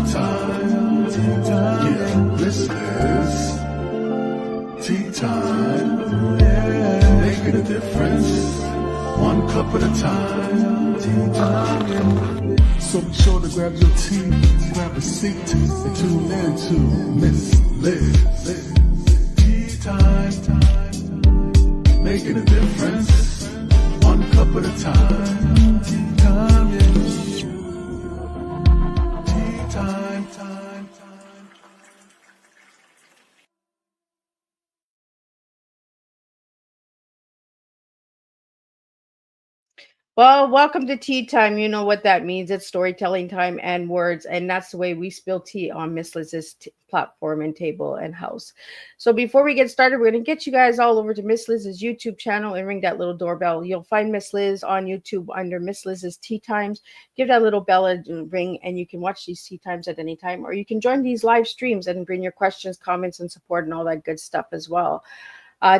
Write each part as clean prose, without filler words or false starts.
a time. Tea time. Yeah, this is tea time. Yeah, making a difference. One cup at a time. Tea time. So be sure to grab your tea, grab a seat, and tune in to Miss Liz. Tea time. Making a difference. One cup at a time. Tea time, yeah. Tea time. Well, welcome to Tea Time. You know what that means. It's storytelling time and words. And that's the way we spill tea on Miss Liz's platform and table and house. So before we get started, we're going to get you guys all over to Miss Liz's YouTube channel and ring that little doorbell. You'll find Miss Liz on YouTube under Miss Liz's Tea Times. Give that little bell a ring and you can watch these Tea Times at any time. Or you can join these live streams and bring your questions, comments, and support and all that good stuff as well.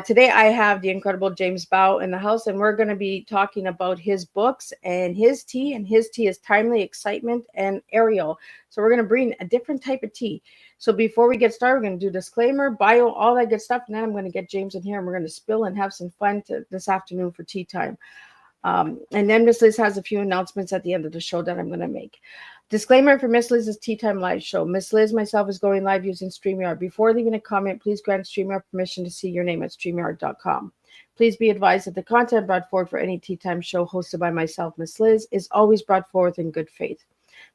Today, I have the incredible James Bow in the house, and we're going to be talking about his books and his tea. And his tea is Timely, Excitement, and Ariel. So we're going to bring a different type of tea. So before we get started, we're going to do disclaimer, bio, all that good stuff. And then I'm going to get James in here, and we're going to spill and have some fun this afternoon for tea time. And then Miss Liz has a few announcements at the end of the show that I'm going to make. Disclaimer for Miss Liz's Tea Time live show. Miss Liz, myself, is going live using StreamYard. Before leaving a comment, please grant StreamYard permission to see your name at StreamYard.com. Please be advised that the content brought forward for any Tea Time show hosted by myself, Miss Liz, is always brought forth in good faith.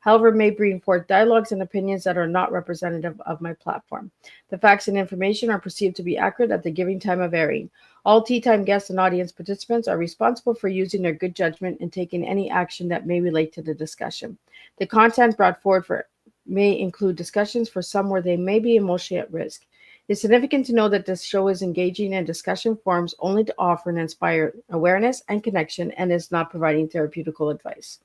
However, may bring forth dialogues and opinions that are not representative of my platform. The facts and information are perceived to be accurate at the giving time of airing. All Tea Time guests and audience participants are responsible for using their good judgment and taking any action that may relate to the discussion. The content brought forward may include discussions for some where they may be emotionally at risk. It's significant to know that this show is engaging in discussion forums only to offer and inspire awareness and connection and is not providing therapeutical advice.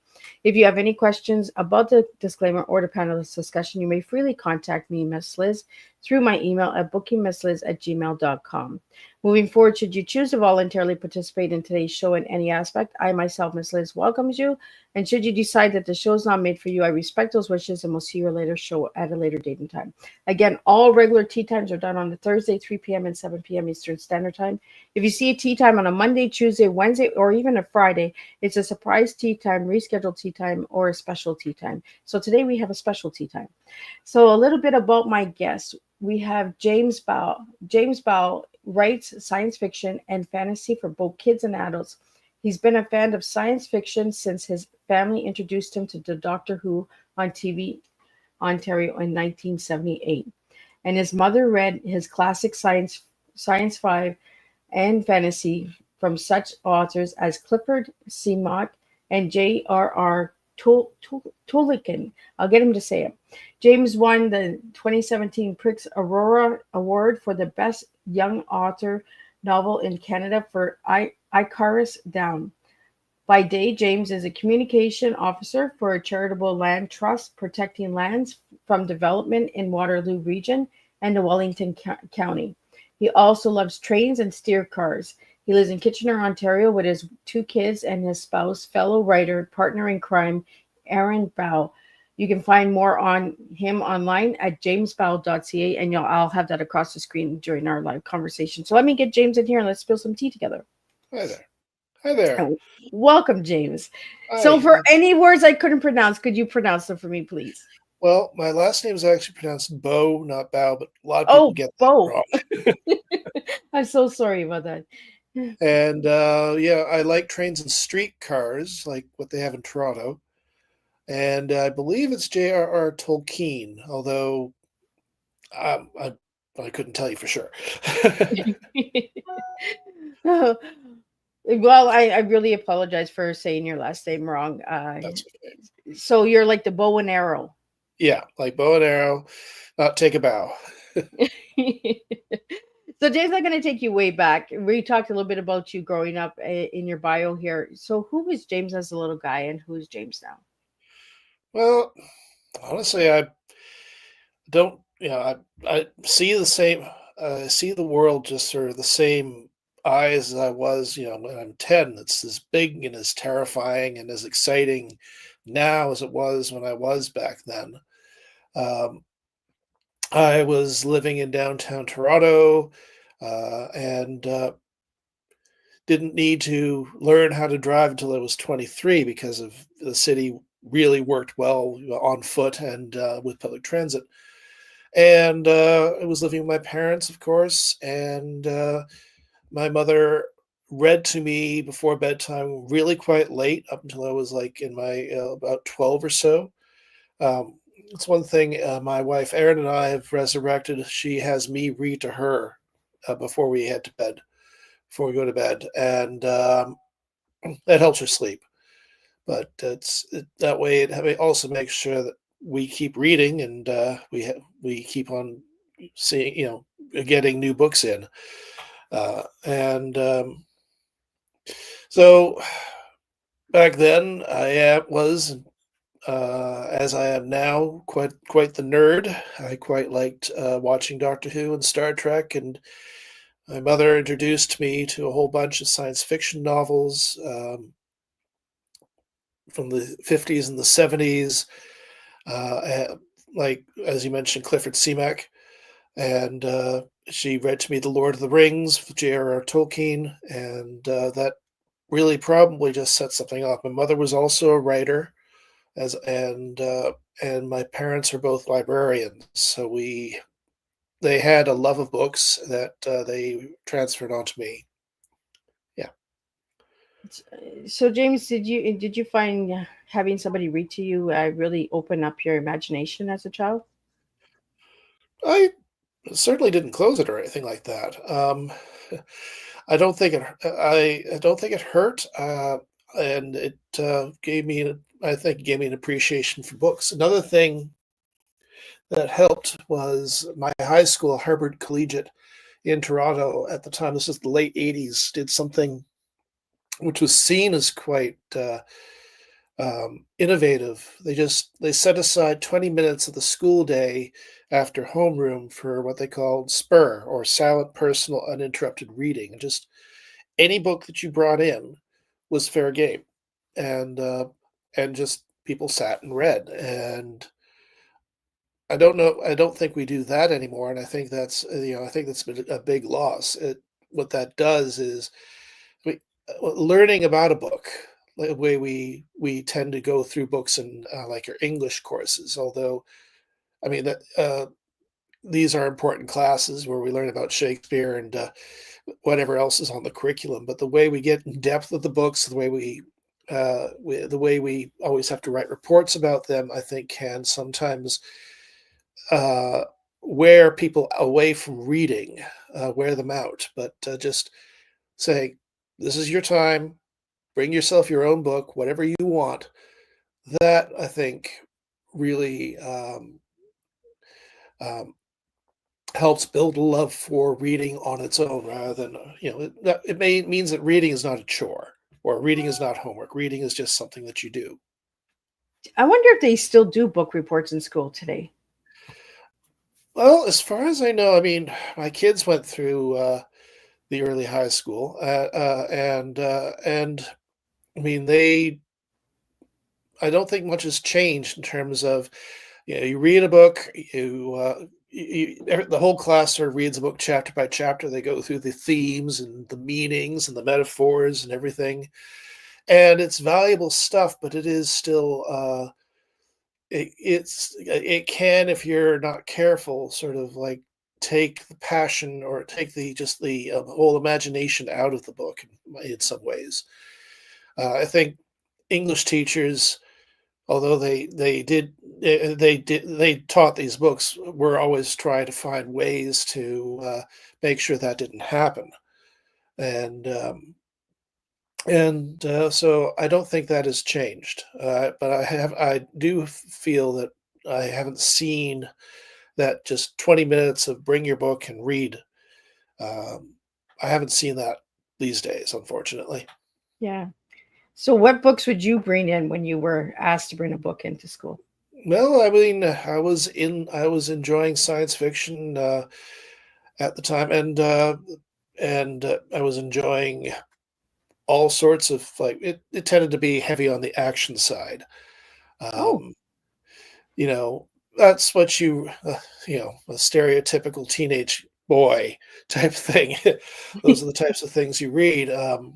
If you have any questions about the disclaimer or the panelist discussion, you may freely contact me, Miss Liz, through my email at bookingmissliz@gmail.com. Moving forward, should you choose to voluntarily participate in today's show in any aspect, I myself, Miss Liz, welcomes you. And should you decide that the show is not made for you, I respect those wishes and we'll see you later show at a later date and time. Again, all regular tea times are done on the Thursday, 3 p.m. and 7 p.m. Eastern Standard Time. If you see a tea time on a Monday, Tuesday, Wednesday, or even a Friday, it's a surprise tea time, rescheduled tea time, or a special tea time. So today we have a special tea time. So a little bit about my guest. We have James Bow. James Bow writes science fiction and fantasy for both kids and adults. He's been a fan of science fiction since his family introduced him to the Doctor Who on TV Ontario in 1978. And his mother read his classic science five and fantasy from such authors as Clifford C. Mott and J.R.R. Tolkien. I'll get him to say it. James won the 2017 Prix Aurora Award for the Best Young Author Novel in Canada for Icarus Down. By day, James is a communication officer for a charitable land trust protecting lands from development in Waterloo Region and the Wellington County. He also loves trains and steer cars. He lives in Kitchener, Ontario with his 2 kids and his spouse, fellow writer, partner in crime, Aaron Bow. You can find more on him online at jamesbow.ca, and I'll have that across the screen during our live conversation. So let me get James in here and let's spill some tea together. Hi there. Hi there. Welcome, James. Hi. So for any words I couldn't pronounce, could you pronounce them for me, please? Well, my last name is actually pronounced Bow, not Bow, but a lot of people get that wrong. I'm so sorry about that. And I like trains and streetcars, like what they have in Toronto. And I believe it's J.R.R. Tolkien, although I couldn't tell you for sure. Well, I really apologize for saying your last name wrong. That's okay. So you're like the bow and arrow. Yeah, like bow and arrow, take a bow. So James, I'm going to take you way back. We talked a little bit about you growing up in your bio here. So who was James as a little guy and who's James now? Well, honestly, I don't, I see the same, see the world just sort of the same eyes as I was, when I'm 10. It's as big and as terrifying and as exciting now as it was when I was back then. Um, I was living in downtown Toronto, and didn't need to learn how to drive until I was 23 because of the city really worked well on foot and with public transit. And I was living with my parents, of course, and my mother read to me before bedtime really quite late, up until I was like in my about 12 or so. It's one thing my wife Erin and I have resurrected. She has me read to her before we head to bed, before we go to bed, and that helps her sleep. But that way it also makes sure that we keep reading and we keep on seeing, getting new books in. And so back then, was as I am now, quite the nerd. I quite liked watching Doctor Who and Star Trek, and my mother introduced me to a whole bunch of science fiction novels from the 50s and the 70s, like as you mentioned, Clifford Seamack, and she read to me The Lord of the Rings with J.R.R. Tolkien, and that really probably just set something off. My mother was also a writer, as and my parents are both librarians, so they had a love of books that they transferred onto me. Yeah. So James, did you find having somebody read to you really open up your imagination as a child? I certainly didn't close it or anything like that. I don't think I don't think it hurt, and it gave me I think it gave me an appreciation for books. Another thing that helped was my high school, Harvard Collegiate in Toronto at the time. This is the late '80s. Did something which was seen as quite innovative. They set aside 20 minutes of the school day after homeroom for what they called spur or silent personal uninterrupted reading. And just any book that you brought in was fair game, and just people sat and read. And I don't know. I don't think we do that anymore, and I think that's I think that's been a big loss. What that does is we learning about a book the way we tend to go through books in like our English courses. Although I mean that these are important classes where we learn about Shakespeare and whatever else is on the curriculum. But the way we get in depth with the books, the way we always have to write reports about them, I think can sometimes uh, wear people away from reading, wear them out. But just say, this is your time, bring yourself your own book, whatever you want. That I think really um, helps build a love for reading on its own rather than, means that reading is not a chore or reading is not homework. Reading is just something that you do. I wonder if they still do book reports in school today. Well, as far as I know, I mean, my kids went through the early high school, and I mean, I don't think much has changed in terms of, you read a book, the whole class sort of reads a book chapter by chapter. They go through the themes and the meanings and the metaphors and everything, and it's valuable stuff. But it is still, it can, if you're not careful, sort of like take the passion or take the just the whole imagination out of the book in some ways. I think English teachers, although they taught these books, were always trying to find ways to make sure that didn't happen. And so I don't think that has changed. But I do feel that I haven't seen that just 20 minutes of bring your book and read. Um, I haven't seen that these days, unfortunately. Yeah. So what books would you bring in when you were asked to bring a book into school? Well, I mean, I was enjoying science fiction at the time, and I was enjoying all sorts of like it tended to be heavy on the action side. Oh, Um, you know, that's what a stereotypical teenage boy type thing. Those are the types of things you read. I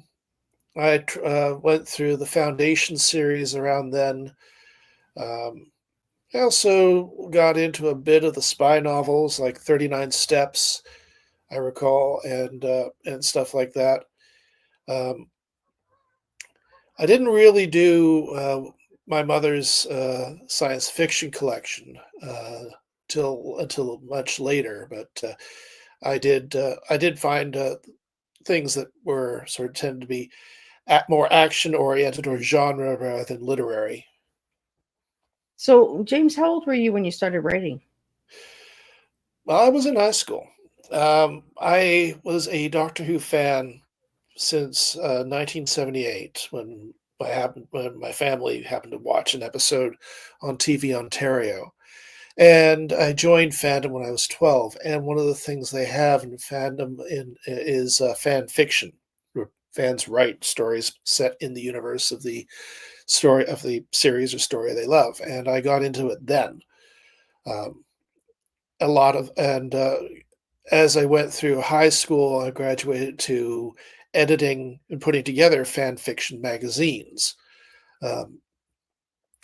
went through the Foundation series around then. Um, I also got into a bit of the spy novels like 39 Steps, I recall, and stuff like that. Um, I didn't really do my mother's science fiction collection till until much later, but I did find things that were sort of tend to be more action oriented or genre rather than literary. So, James, how old were you when you started writing? Well, I was in high school. I was a Doctor Who fan since 1978 when my family happened to watch an episode on TV Ontario. And I joined fandom when I was 12. And one of the things they have in fandom is fan fiction, where fans write stories set in the universe of the story of the series or story they love. And I got into it then. Um, a lot of and As I went through high school, I graduated to editing and putting together fan fiction magazines. Um,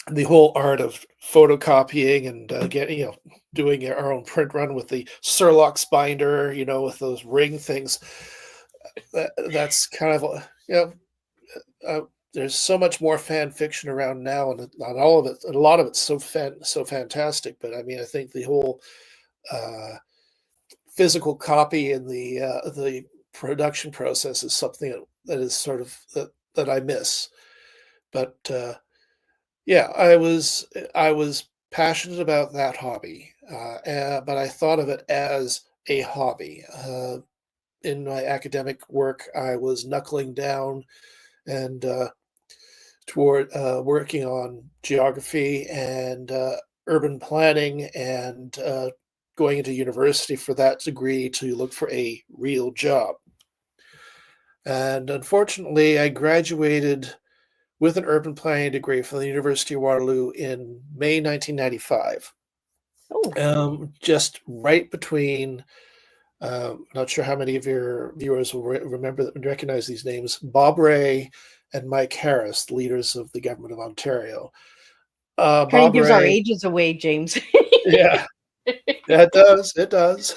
the whole art of photocopying and getting, doing our own print run with the Surlux binder, with those ring things. That's kind of, uh, there's so much more fan fiction around now, and not all of it, a lot of it's so fantastic. But I mean, I think the whole uh, physical copy in the production process is something that is sort of that I miss. But yeah, I was passionate about that hobby, but I thought of it as a hobby. In my academic work, I was knuckling down and toward working on geography and urban planning and going into university for that degree to look for a real job. And unfortunately, I graduated with an urban planning degree from the University of Waterloo in May 1995, Oh, just right between. Not sure how many of your viewers will remember and recognize these names: Bob Ray and Mike Harris, the leaders of the government of Ontario. kind of Bob gives our Ray, ages away, James. yeah, yeah, it does.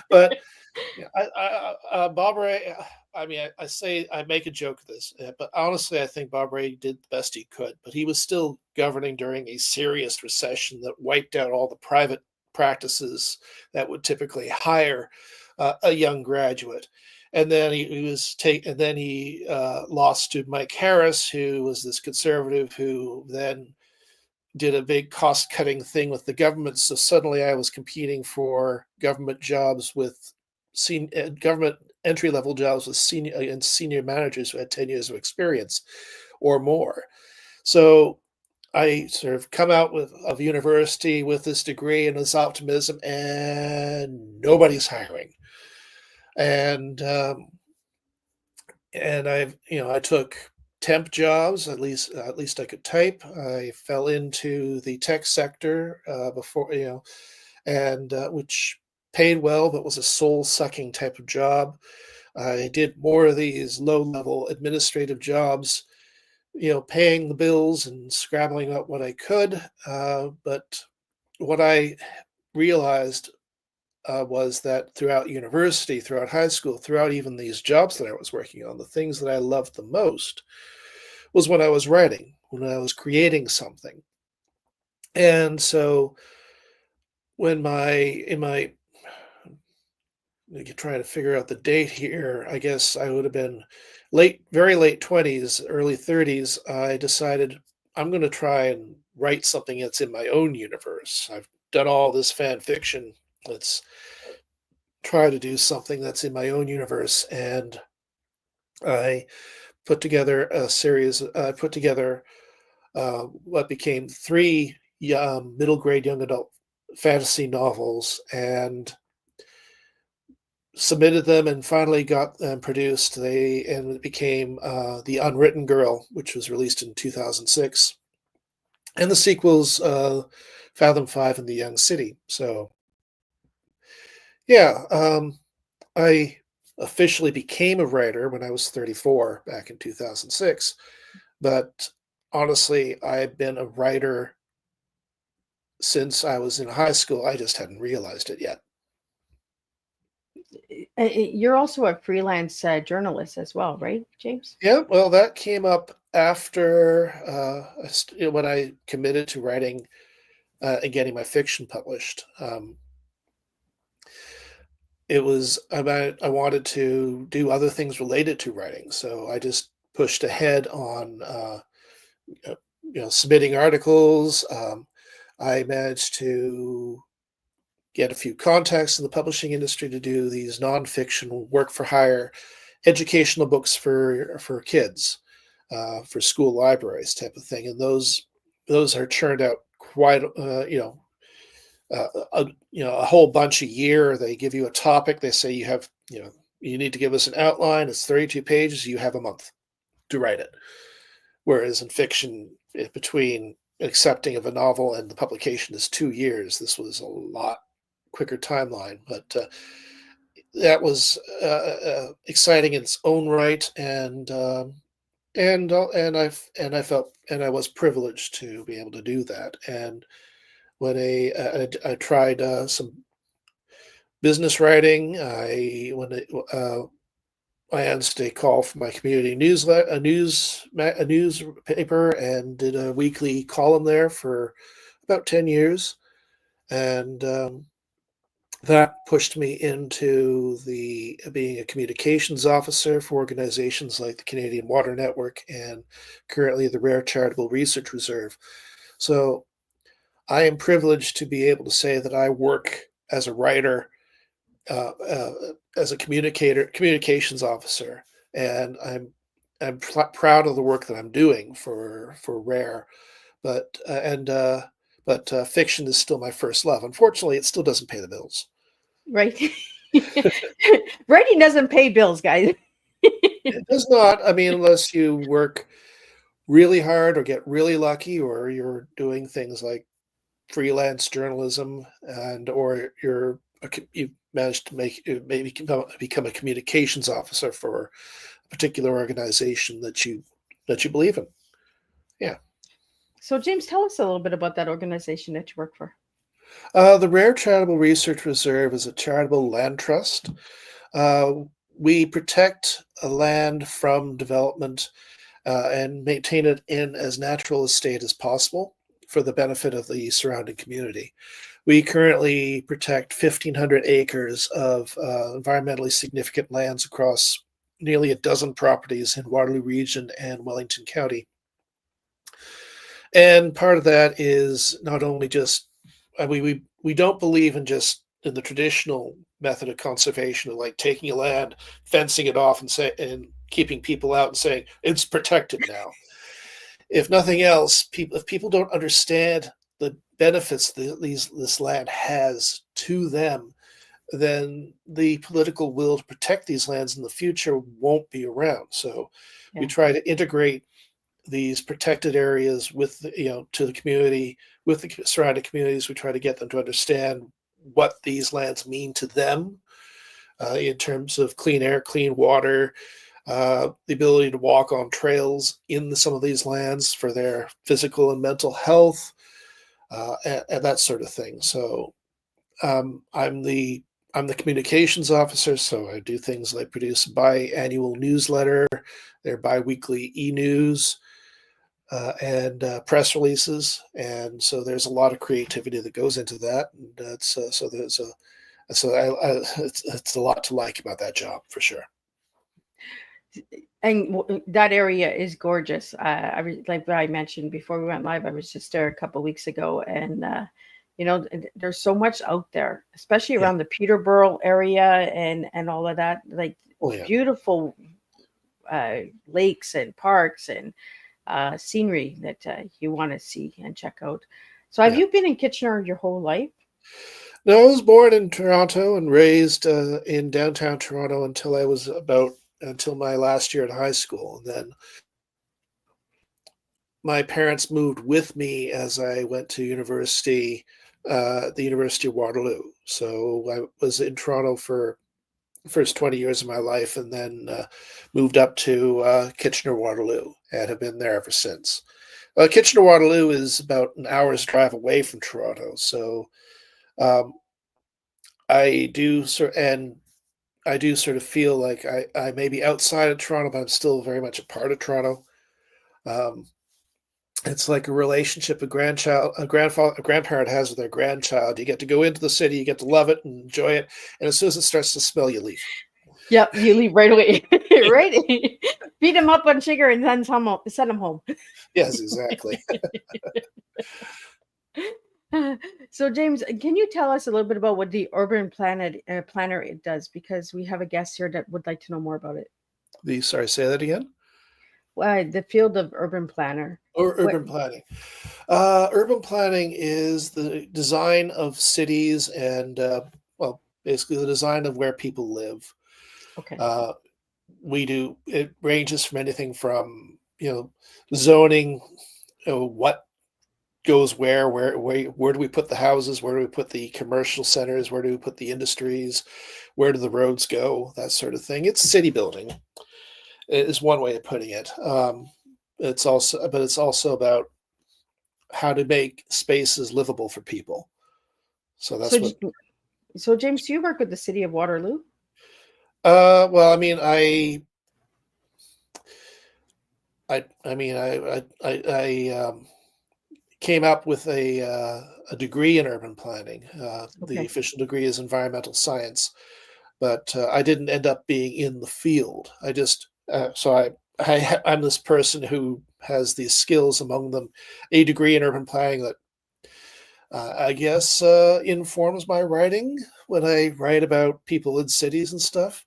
But yeah, Bob Ray. I mean, I say I make a joke of this, but honestly, I think Bob Ray did the best he could. But he was still governing during a serious recession that wiped out all the private practices that would typically hire a young graduate. And then and then he lost to Mike Harris, who was this conservative who then did a big cost cutting thing with the government. So suddenly I was competing for government jobs with government entry level jobs with senior managers who had 10 years of experience or more. So I sort of come out of university with this degree and this optimism, and nobody's hiring. And I took temp jobs. At least I could type. I fell into the tech sector before and which paid well, but was a soul sucking type of job. I did more of these low level administrative jobs, paying the bills and scrabbling up what I could. But what I realized was that throughout university, throughout high school, throughout even these jobs that I was working on, the things that I loved the most was when I was writing, when I was creating something. And so when my in my trying to figure out the date here, I guess I would have been very late 20s, early 30s. I decided I'm going to try and write something that's in my own universe. I've done all this fan fiction. Let's try to do something that's in my own universe. And I put together a series. I put together what became three middle grade young adult fantasy novels and submitted them and finally got them produced. And it became The Unwritten Girl, which was released in 2006. And the sequels Fathom 5 in the Young City. So yeah, I officially became a writer when I was 34 back in 2006. But honestly, I've been a writer since I was in high school. I just hadn't realized it yet. You're also a freelance journalist as well, right, James? Yeah, well, that came up after when I committed to writing and getting my fiction published. It was about I wanted to do other things related to writing, so I just pushed ahead on uh, submitting articles. I managed to get a few contacts in the publishing industry to do these nonfiction work for hire educational books for kids, for school libraries type of thing, and those are churned out quite a whole bunch a year. They give you a topic. They say you need to give us an outline. It's 32 pages. You have a month to write it. Whereas in fiction, between accepting of a novel and the publication is 2 years. This was a lot quicker timeline, but that was exciting in its own right, and I felt and I was privileged to be able to do that. And when I tried some business writing, I answered a call from my community newsletter, a newspaper, and did a weekly column there for about 10 years, and that pushed me into the being a communications officer for organizations like the Canadian Water Network and currently the Rare Charitable Research Reserve. So I am privileged to be able to say that I work as a writer, uh, uh, as a communications officer, and I'm proud of the work that I'm doing for Rare. But fiction is still my first love. Unfortunately, it still doesn't pay the bills. Right. Writing doesn't pay bills, guys. It does not. I mean, unless you work really hard or get really lucky, or you're doing things like freelance journalism, and or you've managed to maybe become a communications officer for a particular organization that you believe in. Yeah. So, James, tell us a little bit about that organization that you work for. The Rare Charitable Research Reserve is a charitable land trust. Uh, we protect a land from development and maintain it in as natural a state as possible for the benefit of the surrounding community. We currently protect 1,500 acres of environmentally significant lands across nearly a dozen properties in Waterloo Region and Wellington County. And part of that is not only just we don't believe in just in the traditional method of conservation of like taking a land, fencing it off, and keeping people out and saying it's protected now. If nothing else, if people don't understand the benefits this land has to them, then the political will to protect these lands in the future won't be around. So we Yeah. try to integrate these protected areas with to the community, with the surrounding communities. We try to get them to understand what these lands mean to them, in terms of clean air, clean water, the ability to walk on trails in some of these lands for their physical and mental health, and that sort of thing. So I'm the communications officer, so I do things like produce a biannual newsletter, their biweekly e-news, and press releases, and so there's a lot of creativity that goes into that, and that's so there's a so it's a lot to like about that job for sure. And that area is gorgeous. Like I mentioned before we went live, I was just there a couple of weeks ago, and there's so much out there, especially Yeah. around the Peterborough area and all of that. Like Oh yeah. beautiful lakes and parks and scenery that you want to see and check out. So, have Yeah. you been in Kitchener your whole life? No, I was born in Toronto and raised in downtown Toronto until my last year in high school. And then my parents moved with me as I went to university, the University of Waterloo. So I was in Toronto for the first 20 years of my life, and then moved up to Kitchener Waterloo, and have been there ever since. Kitchener Waterloo is about an hour's drive away from Toronto, so um, I do sort of feel like I may be outside of Toronto, but I'm still very much a part of Toronto. Um, it's like a relationship a grandparent has with their grandchild. You get to go into the city, you get to love it and enjoy it, and as soon as it starts to smell, you leave. Yep, you leave right away. Right? Feed them up on sugar and then send them home. Yes, exactly. So, James, can you tell us a little bit about what the urban planner it does? Because we have a guest here that would like to know more about it. Sorry, say that again. The field of urban planner. Or What? urban planning. Urban planning is the design of cities and, well, basically the design of where people live. Okay. Uh, it ranges from anything from, zoning, what goes where do we put the houses, where do we put the commercial centers, where do we put the industries, where do the roads go, that sort of thing. It's city building is one way of putting it. It's also about how to make spaces livable for people. So So, that's what. so James, do you work with the city of Waterloo? Well, I mean, I mean, I came up with a degree in urban planning. The Okay. official degree is environmental science, but I didn't end up being in the field. I just so I'm this person who has these skills, among them a degree in urban planning that I guess informs my writing when I write about people in cities and stuff.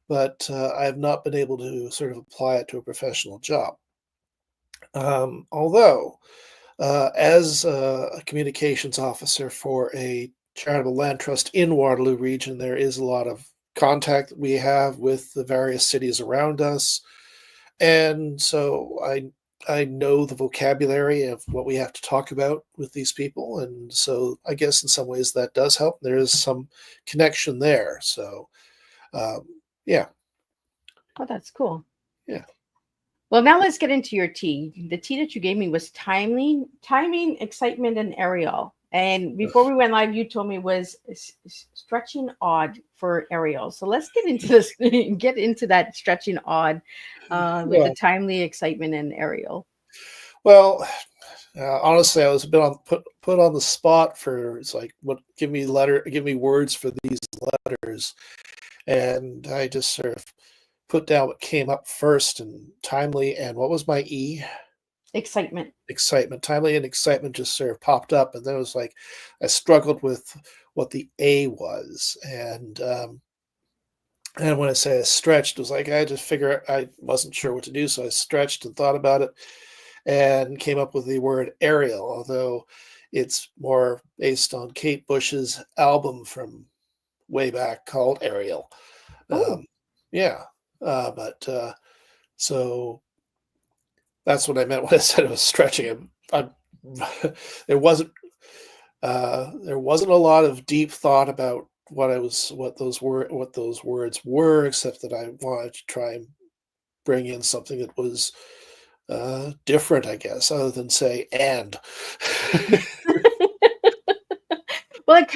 But I have not been able to sort of apply it to a professional job. Although, as a communications officer for a charitable land trust in Waterloo region, there is a lot of contact that we have with the various cities around us, and so I know the vocabulary of what we have to talk about with these people, and so I guess in some ways that does help. There is some connection there. So, um, yeah, Oh, that's cool. yeah. Well, now let's get into your tea. The tea that you gave me was timing, excitement, and Ariel. And before we went live, you told me was stretching odd for Ariel. So let's get into this. Get into that stretching odd with the Well, timely, excitement, and Ariel. well, honestly, I was a bit put on the spot for it's like what give me words for these letters, and I just sort of put down what came up first, and timely, and what was my E? Excitement. Excitement. Timely and excitement just sort of popped up, and then it was like I struggled with what the A was, and when I say I stretched, it was like I just figure I wasn't sure what to do, so I stretched and thought about it and came up with the word aerial, although it's more based on Kate Bush's album from way back called Ariel. Oh, Um, yeah, but so that's what I meant when I said it was stretching. There wasn't there wasn't a lot of deep thought about what those words were, except that I wanted to try and bring in something that was different, I guess, other than say and. well, it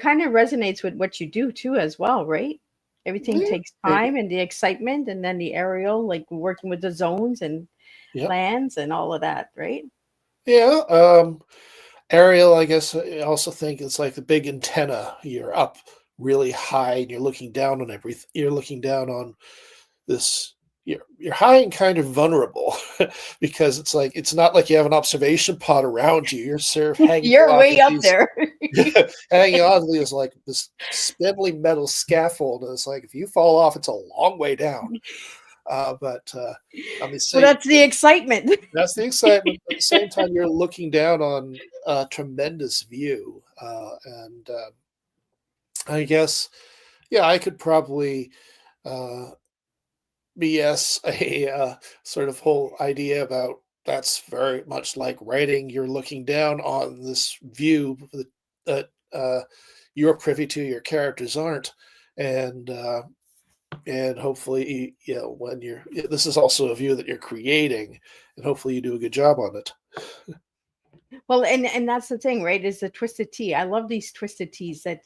kind of resonates with what you do too, as well, right? Everything Yeah, takes maybe. time and the excitement, and then the Ariel, like working with the zones and Yep. plans and all of that, right? Yeah. Aerial, I guess I also think it's like the big antenna. You're up really high and you're looking down on everything. You're looking down on this. You're high and kind of vulnerable because it's like it's not like you have an observation pod around you. You're sort of hanging You're on way to up these there. hanging on to these like this spindly metal scaffold. And it's like if you fall off, it's a long way down. But on the Well, same that's the excitement. That's the excitement. At the same time, you're looking down on a tremendous view, and I guess, yeah, I could probably uh, BS a sort of whole idea about that's very much like writing. You're looking down on this view that you're privy to, your characters aren't, and hopefully, when this is also a view that you're creating, and hopefully you do a good job on it. Well, and that's the thing, right? Is the twisted tea. I love these twisted teas that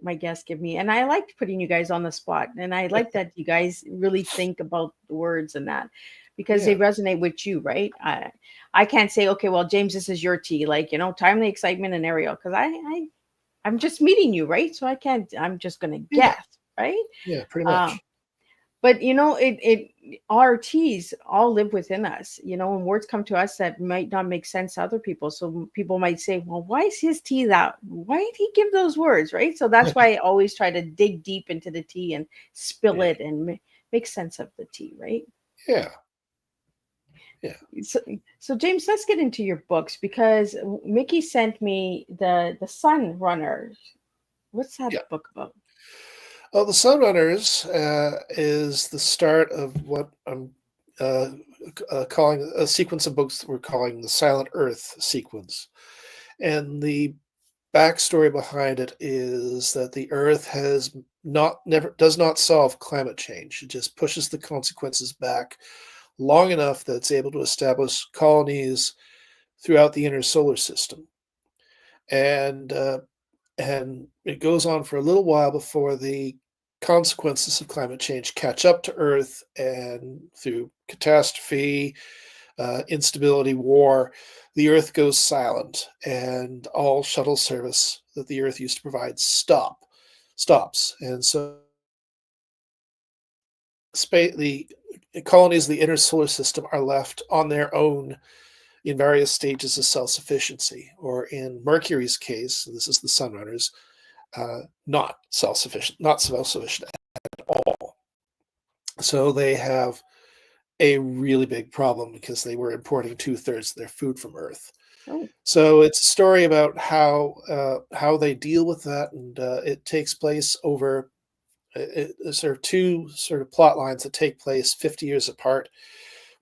my guests give me, and I like putting you guys on the spot. And I like that you guys really think about the words and that because they Yeah, resonate with you, right? I can't say, okay, well, James, this is your tea, like timely excitement and Ariel, because I'm just meeting you, right? So I can't. I'm just gonna yeah, guess, right? yeah, pretty Um, much. but our teas all live within us, and words come to us that might not make sense to other people. So people might say, well, why is his tea that, why did he give those words, right? So that's why I always try to dig deep into the tea and spill Yeah, it and make sense of the tea, right? yeah, yeah, So James, let's get into your books because Mickey sent me the Sun Runner. What's that yeah. book about? Well, the Sunrunners is the start of what I'm uh, calling a sequence of books that we're calling the Silent Earth sequence. And the backstory behind it is that the Earth has not never does not solve climate change. It just pushes the consequences back long enough that it's able to establish colonies throughout the inner solar system. And and it goes on for a little while before the consequences of climate change catch up to Earth, and through catastrophe, instability, war, the Earth goes silent, and all shuttle service that the Earth used to provide stops, and so the colonies of the inner solar system are left on their own in various stages of self-sufficiency, or in Mercury's case, this is the Sunrunners, not self-sufficient at all. So they have a really big problem because they were importing 2/3 of their food from Earth. Oh, So it's a story about how they deal with that, and it takes place over sort of two sort of plot lines that take place 50 years apart.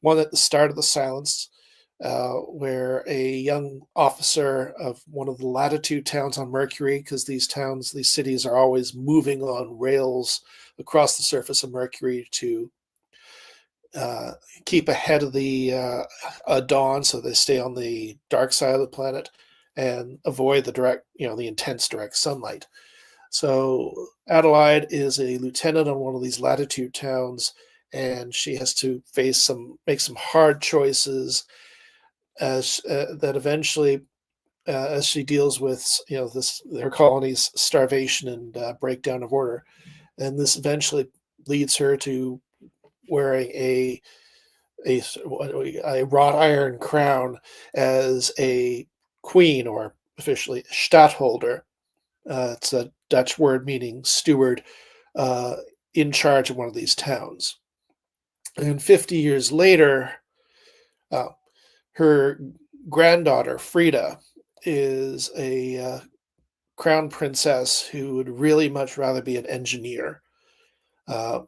One at the start of the Silence, where a young officer of one of the latitude towns on Mercury, because these cities are always moving on rails across the surface of Mercury to uh, keep ahead of the dawn, so they stay on the dark side of the planet and avoid the intense direct sunlight. So Adelaide is a lieutenant on one of these latitude towns, and she has to make some hard choices as that eventually, as she deals with this their colony's starvation and breakdown of order, and this eventually leads her to wearing a a wrought iron crown as a queen, or officially stadtholder. It's a Dutch word meaning steward, uh, in charge of one of these towns. And 50 years later, uh, her granddaughter, Frida, is a crown princess who would really much rather be an engineer.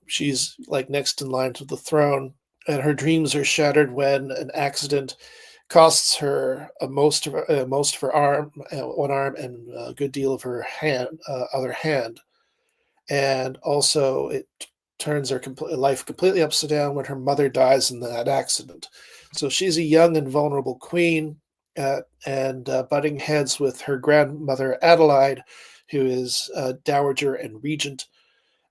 She's like next in line to the throne, and her dreams are shattered when an accident costs her most of her arm, one arm, and a good deal of her other hand. And also, it turns her life completely upside down when her mother dies in that accident. So she's a young and vulnerable queen, and butting heads with her grandmother Adelaide, who is dowager and regent.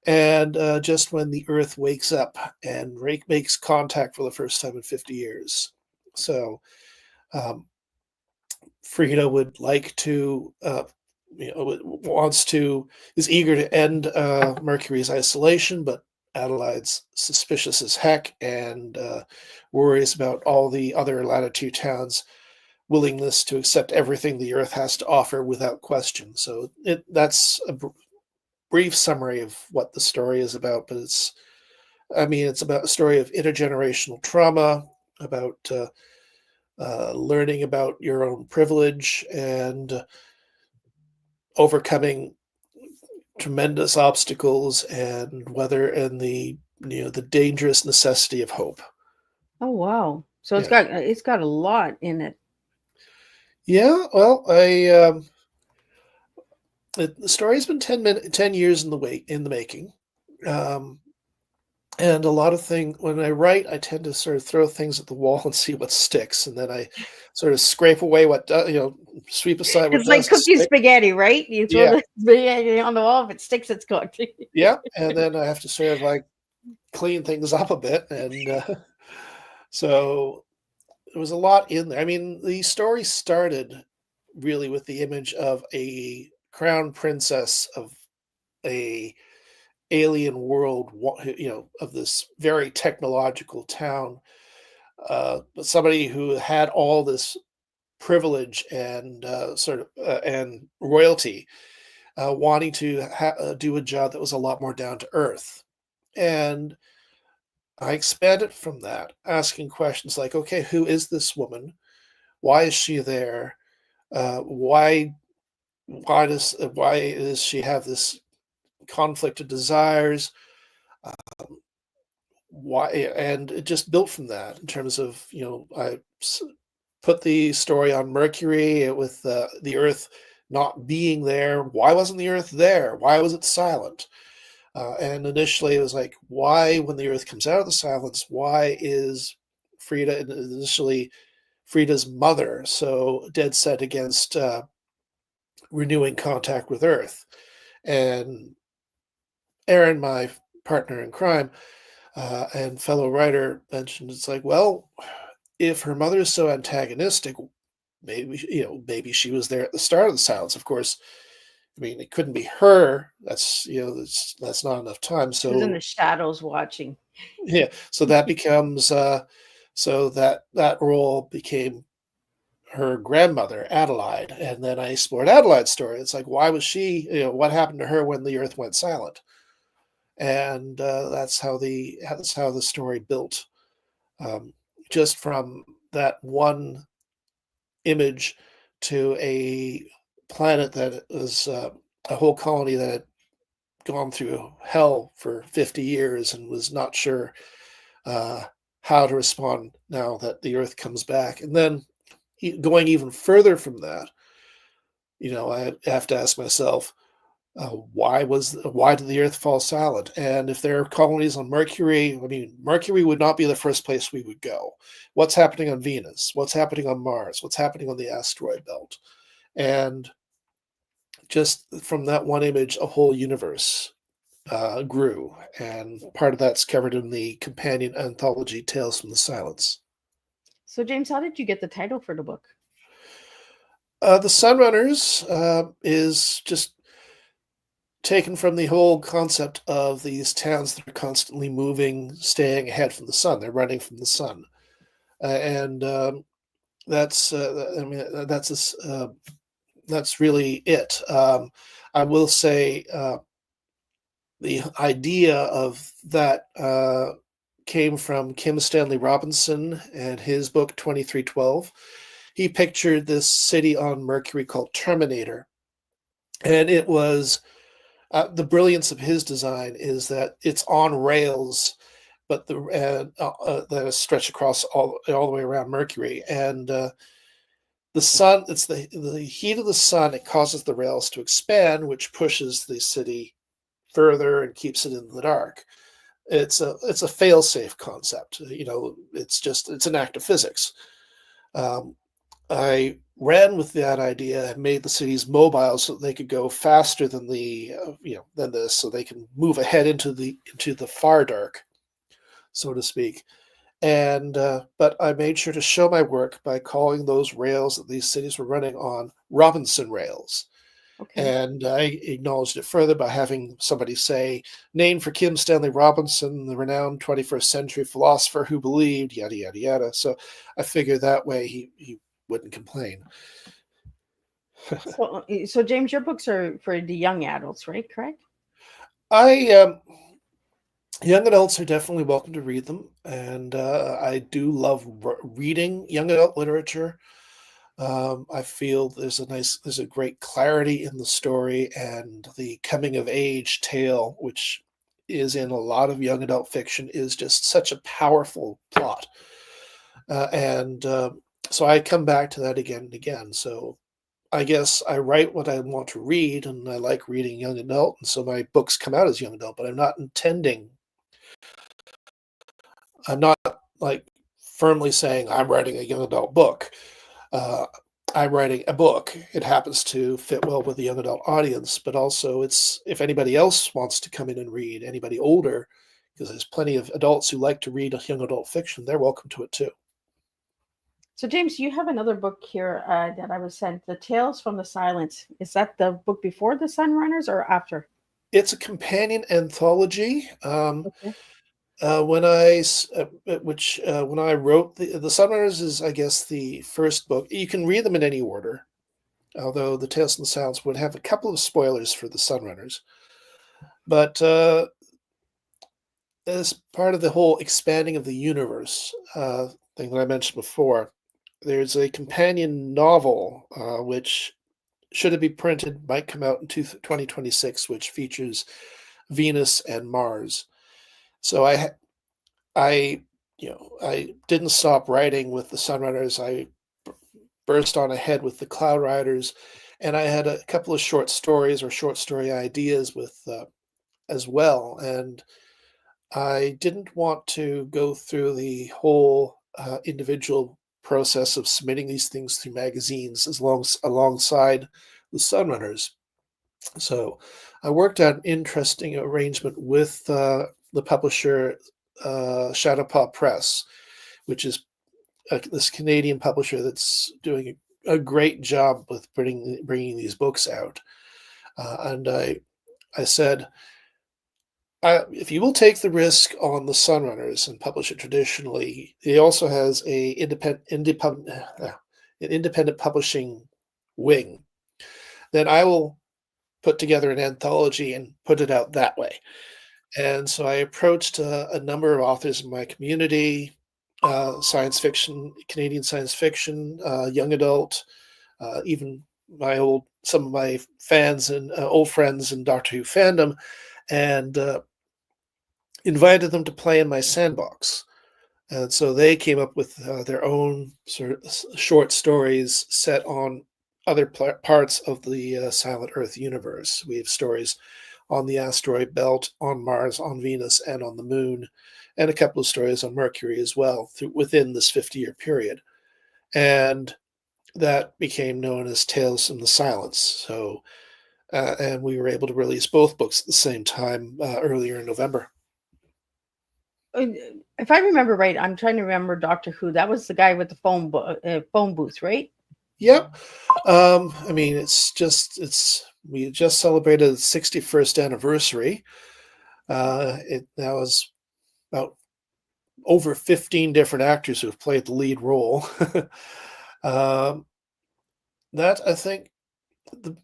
And just when the Earth wakes up and makes contact for the first time in 50 years. So um, Frida would like to, wants to, is eager to end Mercury's isolation, but Adelaide's suspicious as heck, and worries about all the other latitude towns' willingness to accept everything the Earth has to offer without question. So that's a brief summary of what the story is about, but it's about a story of intergenerational trauma, about learning about your own privilege, and overcoming tremendous obstacles, and the dangerous necessity of hope. oh wow. So Yeah. it's got a lot in it. Yeah. Well, the story's been 10 years in the making. Um, and a lot of things, when I write, I tend to sort of throw things at the wall and see what sticks. And then I sort of scrape away sweep aside what It's like doesn't cooking stick. spaghetti, right? You throw Yeah. the spaghetti on the wall. If it sticks, it's cooked. Yeah. And then I have to sort of like clean things up a bit. And so there was a lot in there. I mean, the story started really with the image of a crown princess of a alien world, of this very technological town, but somebody who had all this privilege and and royalty, wanting to do a job that was a lot more down to earth. And I expanded from that, asking questions like, okay, who is this woman? Why is she there? Why does she have this conflict of desires? Why and it just built from that in terms of, put the story on Mercury with the Earth not being there. Why wasn't the Earth there? Why was it silent? And initially, it was like, why, when the Earth comes out of the silence, why is initially Frida's mother so dead set against renewing contact with Earth? And Aaron, my partner in crime and fellow writer, mentioned it's like, well, if her mother is so antagonistic, maybe she was there at the start of the silence. Of course, I mean, it couldn't be her. That's not enough time. She was in the So shadows watching. yeah, so that becomes so that role became her grandmother, Adelaide, and then I explored Adelaide's story. It's like, why was she? What happened to her when the Earth went silent? And that's how the story built, um, just from that one image to a planet that was a whole colony that had gone through hell for 50 years and was not sure uh, how to respond now that the Earth comes back. And then going even further from that, I have to ask myself, why did the Earth fall silent? And if there are colonies on Mercury, I mean, Mercury would not be the first place we would go. What's happening on Venus? What's happening on Mars? What's happening on the asteroid belt? And just from that one image, a whole universe grew, and part of that's covered in the companion anthology Tales from the Silence. So, James, how did you get the title for the book? The Sunrunners is just taken from the whole concept of these towns that are constantly moving, staying ahead from the sun. They're running from the sun, and that's I mean that's really it. I will say the idea of that came from Kim Stanley Robinson and his book 2312. He pictured this city on Mercury called Terminator, and it was the brilliance of his design is that it's on rails, but that is stretched across all the way around Mercury, and the sun. It's the heat of the sun. It causes the rails to expand, which pushes the city further and keeps it in the dark. It's a fail-safe concept. It's an act of physics. Um, I ran with that idea and made the cities mobile so that they could go faster than than this, so they can move ahead into the far dark, so to speak. And but I made sure to show my work by calling those rails that these cities were running on Robinson rails. Okay. And I acknowledged it further by having somebody say, named for Kim Stanley Robinson, the renowned 21st century philosopher who believed, yada, yada, yada. So I figured that way he wouldn't complain. So, James, your books are for the young adults, right? Correct? I Young adults are definitely welcome to read them, and I do love reading young adult literature. I feel there's a great clarity in the story, and the coming of age tale, which is in a lot of young adult fiction, is just such a powerful plot. and so I come back to that again and again. So I guess I write what I want to read, and I like reading young adult, and so my books come out as young adult. But I'm not like firmly saying I'm writing a young adult book. Uh, I'm writing a book. It happens to fit well with the young adult audience, but also it's if anybody else wants to come in and read, anybody older, because there's plenty of adults who like to read young adult fiction, they're welcome to it too. So, James, you have another book here that I was sent, The Tales from the Silence. Is that the book before The Sunrunners or after? It's a companion anthology. Okay. When I s- which when I wrote the Sunrunners is I guess the first book. You can read them in any order, although the Tales from the Silence would have a couple of spoilers for the Sunrunners. But as part of the whole expanding of the universe thing that I mentioned before, there's a companion novel which, should it be printed, might come out in 2026, which features Venus and Mars. So I, I didn't stop writing with the Sunrunners. I burst on ahead with the Cloud Riders, and I had a couple of short stories or short story ideas with as well. And I didn't want to go through the whole individual process of submitting these things through magazines alongside the Sunrunners. So I worked out an interesting arrangement with the publisher Shadowpaw Press, which is this Canadian publisher that's doing a great job with bringing these books out. And I said, if you will take the risk on the Sunrunners and publish it traditionally, he also has an independent publishing wing. Then I will put together an anthology and put it out that way. And so I approached a number of authors in my community, science fiction, Canadian science fiction, young adult, even some of my fans and old friends in Doctor Who fandom, and invited them to play in my sandbox. And so they came up with their own sort of short stories set on other parts of the Silent Earth universe. We have stories on the asteroid belt, on Mars, on Venus, and on the moon, and a couple of stories on Mercury as well within this 50-year period. And that became known as Tales from the Silence. So, and we were able to release both books at the same time earlier in November. If I remember right, I'm trying to remember Doctor Who. That was the guy with the phone booth, right? Yep. I mean, we just celebrated the 61st anniversary. It now is about over 15 different actors who have played the lead role. um, that I think the,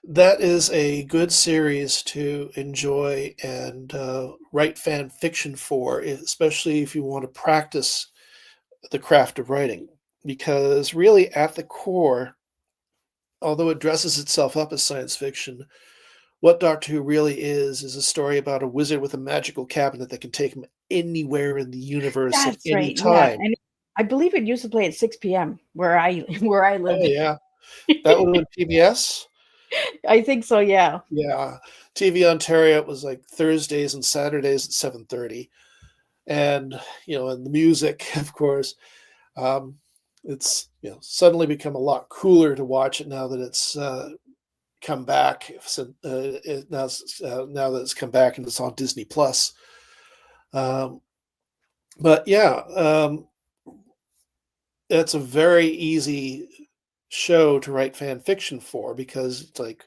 that is a good series to enjoy and write fan fiction for, especially if you want to practice the craft of writing. Because really, at the core, although it dresses itself up as science fiction, what Doctor Who really is a story about a wizard with a magical cabinet that can take him anywhere in the universe at That's any right. Yeah, time. and I believe it used to play at 6 p.m. where I where I Oh, lived. yeah. That would have been PBS? I think so. Yeah. Yeah. TV Ontario, it was like Thursdays and Saturdays at 7:30. And, and the music, of course, um, it's, suddenly become a lot cooler to watch it now that it's come back. Now that it's come back and it's on Disney Plus. Um, but yeah, it's a very easy show to write fan fiction for because it's like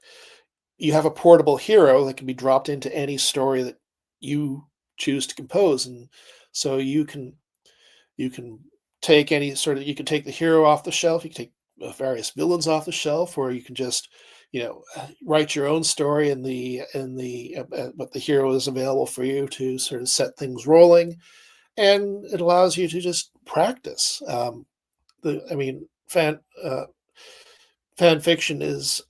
you have a portable hero that can be dropped into any story that you choose to compose, and so you can you can take the hero off the shelf, you can take various villains off the shelf, or you can just write your own story but the hero is available for you to sort of set things rolling, and it allows you to just practice. I mean, fan fiction is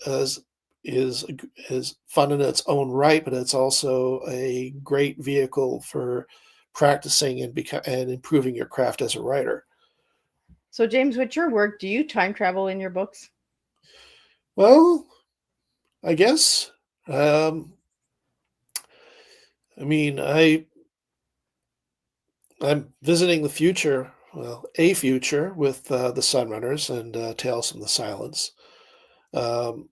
fun in its own right, but it's also a great vehicle for practicing and improving your craft as a writer. So, James, with your work, do you time travel in your books? Well, I guess. I mean, I'm visiting the future, well, a future with the Sunrunners and Tales from the Silence. Um,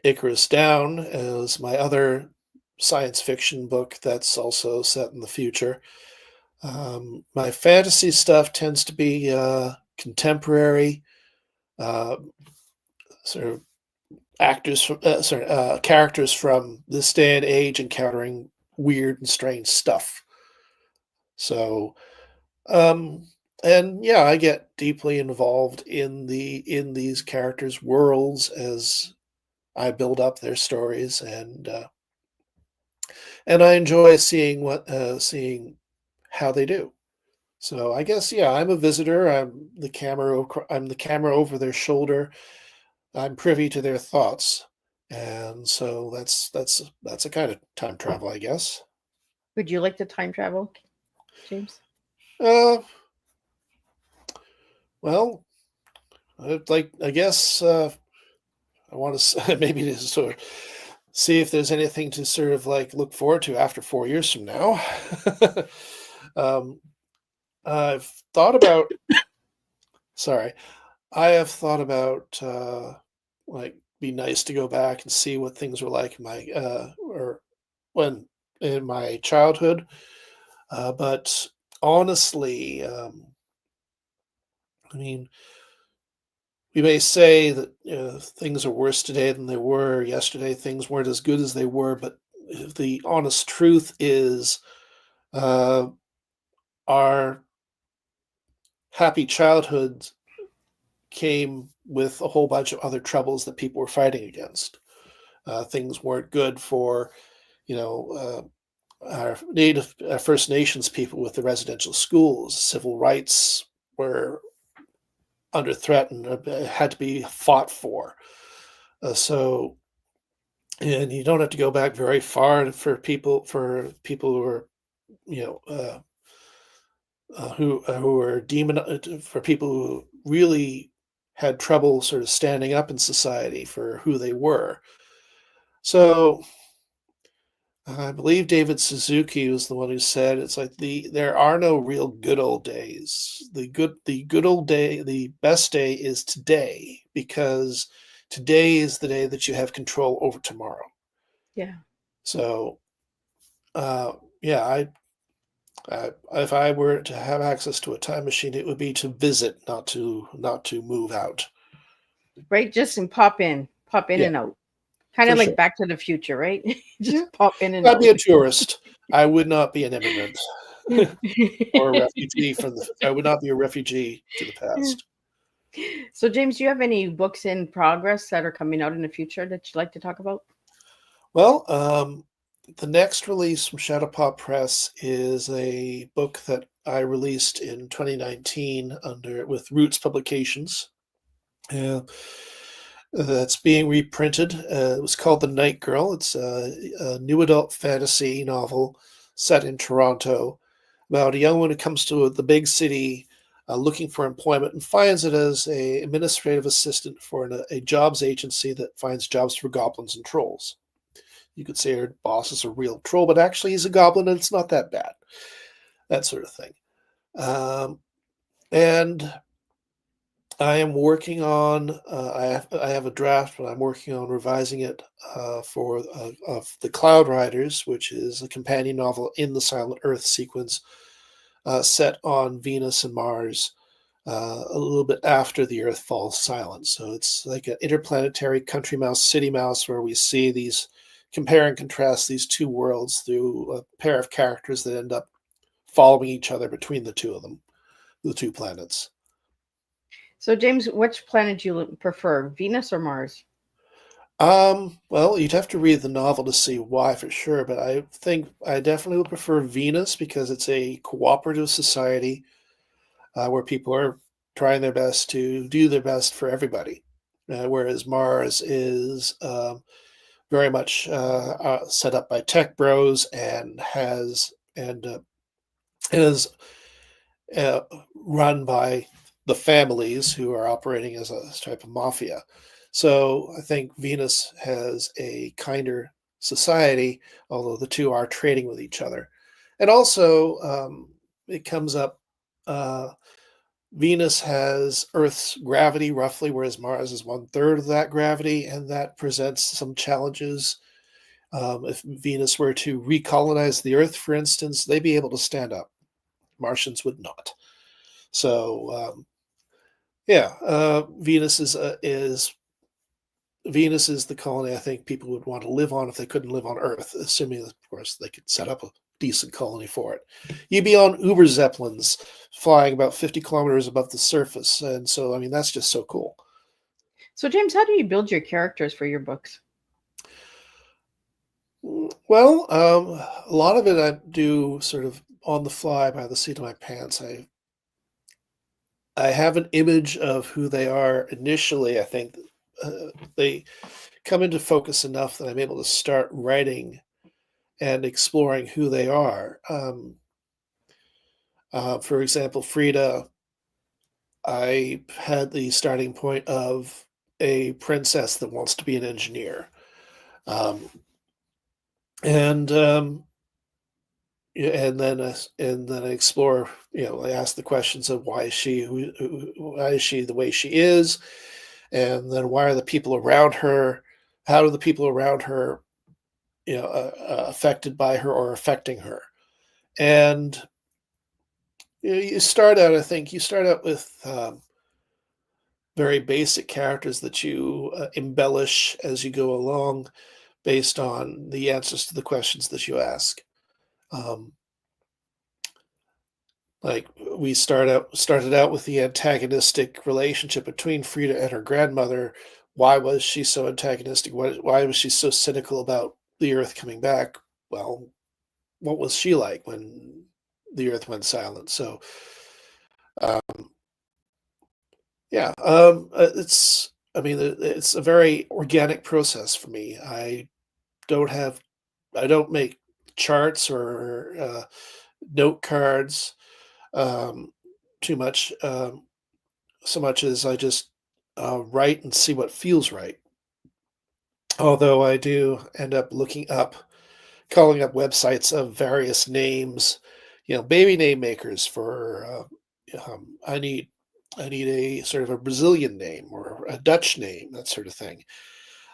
Icarus Down is my other science fiction book that's also set in the future. My fantasy stuff tends to be contemporary, uh, sort of characters from this day and age encountering weird and strange stuff. So, um, and yeah, I get deeply involved in these characters' worlds as I build up their stories, and I enjoy seeing how they do. So I guess yeah, I'm a visitor. I'm the camera over their shoulder. I'm privy to their thoughts, and so that's a kind of time travel, I guess. Would you like to time travel, James? Uh, well, I guess I want to maybe to sort of see if there's anything to sort of like look forward to after 4 years from now. um, I've thought about. Sorry, I have thought about like be nice to go back and see what things were like in my or when in my childhood. But honestly, I mean, we may say that things are worse today than they were yesterday. Things weren't as good as they were, but the honest truth is, uh, our happy childhoods came with a whole bunch of other troubles that people were fighting against. Things weren't good for, you know, our Native First Nations people with the residential schools. Civil rights were under threat and had to be fought for. So, and you don't have to go back very far for people who are, you know, who are for people who really had trouble sort of standing up in society for who they were. So I believe David Suzuki was the one who said it's like there are no real good old days. The best day is today because today is the day that you have control over tomorrow. Yeah. So yeah, if I were to have access to a time machine, it would be to visit, not to move out. Right? Just and pop in Yeah, and out. Kind for of like sure. Back to the Future, right? Yeah, Just pop in and I'd be out. a tourist. I would not be an immigrant or a refugee from the. I would not be a refugee to the past. So, James, do you have any books in progress that are coming out in the future that you'd like to talk about? Well, the next release from Shadow Pop Press is a book that I released in 2019 under with Roots Publications. Uh, that's being reprinted. It was called The Night Girl. It's a new adult fantasy novel set in Toronto about a young woman who comes to the big city looking for employment and finds it as a administrative assistant for a jobs agency that finds jobs for goblins and trolls. You could say her boss is a real troll, but actually he's a goblin and it's not that bad. That sort of thing. And I am working on. I have a draft, but I'm working on revising it for of the Cloud Riders, which is a companion novel in the Silent Earth sequence, set on Venus and Mars, a little bit after the Earth falls silent. So it's like an interplanetary country mouse, city mouse, where we see these compare and contrast these two worlds through a pair of characters that end up following each other between the two of them, the two planets. So, James, which planet do you prefer, Venus or Mars? Well, you'd have to read the novel to see why for sure, but I think I definitely would prefer Venus because it's a cooperative society where people are trying their best to do their best for everybody, whereas Mars is very much set up by tech bros and has and is uh, run by the families who are operating as a type of mafia. So I think Venus has a kinder society, although the two are trading with each other. And also, it comes up. Uh, Venus has Earth's gravity roughly, whereas Mars is one third of that gravity, and that presents some challenges. If Venus were to recolonize the Earth, for instance, they'd be able to stand up. Martians would not. So yeah, Venus is the colony I think people would want to live on if they couldn't live on Earth, assuming, of course, they could set up a decent colony for it. You'd be on Uber Zeppelins flying about 50 kilometers above the surface. And so, I mean, that's just so cool. So, James, how do you build your characters for your books? Well, a lot of it I do sort of on the fly by the seat of my pants. I have an image of who they are initially. I think they come into focus enough that I'm able to start writing and exploring who they are. For example, Frida, I had the starting point of a princess that wants to be an engineer. Um, and yeah, and then I explore. I ask the questions of why is she why is she the way she is, and then why are the people around her? How do the people around her, affected by her or affecting her? And you start out. I think you start out with very basic characters that you embellish as you go along, based on the answers to the questions that you ask. Um, Like we started out with the antagonistic relationship between Frida and her grandmother. Why was she so antagonistic? Why was she so cynical about the Earth coming back? Well, what was she like when the Earth went silent? So, um, yeah, it's. I mean, it's a very organic process for me. Don't have, I don't make charts or note cards um, too much. So much as I just write and see what feels right. Although I do end up calling up websites of various names, baby name makers for. I need a sort of a Brazilian name or a Dutch name, that sort of thing,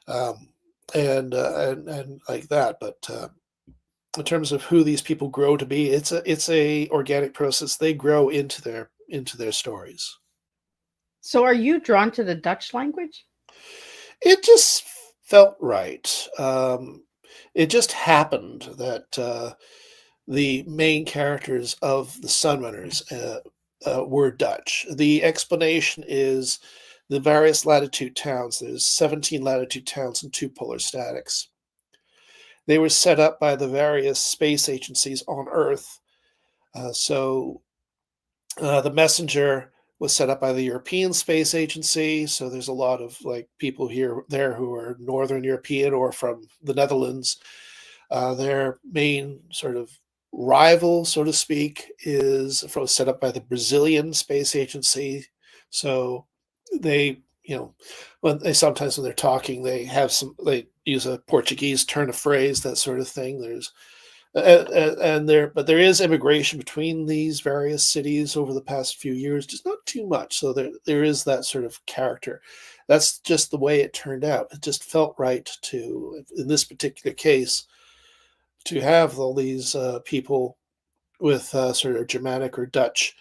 um, and like that. But in terms of who these people grow to be, it's a organic process. They grow into their stories. So, are you drawn to the Dutch language? It just felt right. It just happened that the main characters of the Sunrunners were Dutch. The explanation is the various latitude towns. There's 17 latitude towns and two polar statics. They were set up by the various space agencies on Earth. The Messenger was set up by the European Space Agency, so there's a lot of like people there who are Northern European or from the Netherlands. Their main sort of rival, so to speak, is set up by the Brazilian Space Agency. So they, when they're talking, they use a Portuguese turn of phrase, that sort of thing. But there is immigration between these various cities over the past few years, just not too much. So there is that sort of character. That's just the way it turned out. It just felt right in this particular case, to have all these people with sort of Germanic or Dutch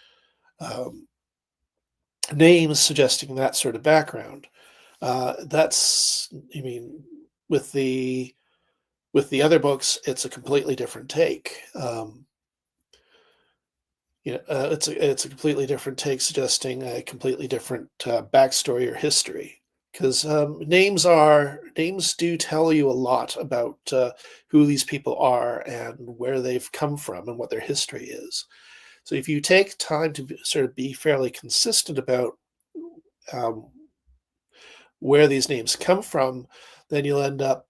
um, names suggesting that sort of background. I mean, with the other books, it's a completely different take. It's a completely different take, suggesting a completely different backstory or history. Because names do tell you a lot about who these people are and where they've come from and what their history is. So if you take time to sort of be fairly consistent about um, where these names come from, then you'll end up,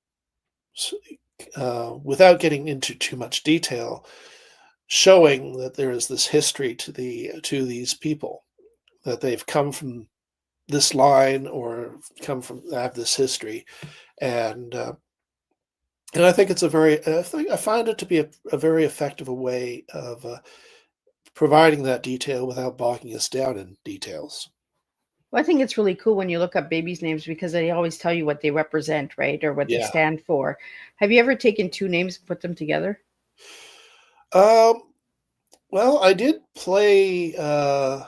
without getting into too much detail, showing that there is this history to these people. that they've come from this line or have this history, and and I think it's a very I find it to be a very effective way of providing that detail without bogging us down in details. Well, I think it's really cool when you look up babies' names because they always tell you what they represent, right? Or what they Yeah. stand for. Have you ever taken two names and put them together? Um, well, I did play a